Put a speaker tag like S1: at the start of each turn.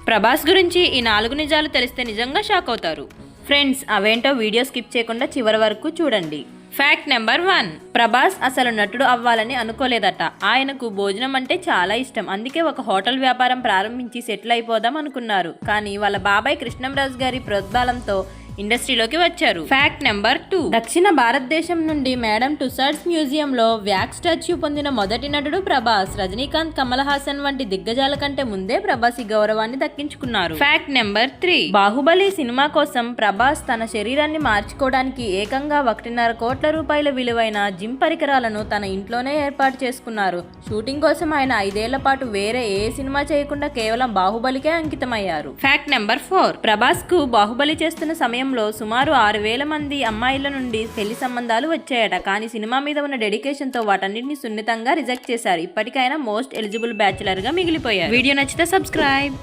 S1: ప్రభాస్ గురించి ఈ 4 నిజాలు తెలిస్తే నిజంగా షాక్ అవుతారు. ఫ్రెండ్స్, అవేంటో వీడియో స్కిప్ చేయకుండా చివరి వరకు చూడండి. Fact number 1. ప్రభాస్ అసలు నటుడు అవ్వాలని అనుకోలేదట. ఆయనకు భోజనం అంటే చాలా ఇష్టం. అందుకే ఒక హోటల్ వ్యాపారం ప్రారంభించి సెటిల్ అయిపోదాం అనుకున్నారు. కానీ వాళ్ళ బాబాయ్ కృష్ణంరాజు గారి ప్రోద్బలంతో ఇండస్ట్రీలోకి వచ్చారు. Fact number 2. దక్షిణ భారతదేశం నుండి మేడం టుసాడ్స్ మ్యూజియంలో వ్యాక్స్ స్టాచ్యూ పొందిన మొదటి నటుడు ప్రభాస్. రజనీకాంత్, కమల్ హాసన్ వంటి దిగ్గజాల కంటే ముందే ప్రభాస్ ఈ గౌరవాన్ని దక్కించుకున్నారు. Fact number 3. బాహుబలి సినిమా కోసం ప్రభాస్ తన శరీరాన్ని మార్చుకోవడానికి ఏకంగా 1.5 కోట్ల రూపాయల విలువైన జిమ్ పరికరాలను తన ఇంట్లోనే ఏర్పాటు చేసుకున్నారు. షూటింగ్ కోసం ఆయన 5 ఏళ్ల పాటు వేరే ఏ సినిమా చేయకుండా కేవలం బాహుబలికే అంకితమయ్యారు. Fact number 4. ప్రభాస్ కు బాహుబలి చేస్తున్న సమయం సుమారు 6,000 మంది అమ్మాయిల నుండి పెళ్లి సంబంధాలు వచ్చాయట. కానీ సినిమా మీద ఉన్న డెడికేషన్ తో వాటన్నిటిని సున్నితంగా రిజెక్ట్ చేశారు. ఇప్పటికైనా మోస్ట్ ఎలిజిబుల్ బ్యాచులర్ గా మిగిలిపోయారు. వీడియో నచ్చితే సబ్స్క్రైబ్.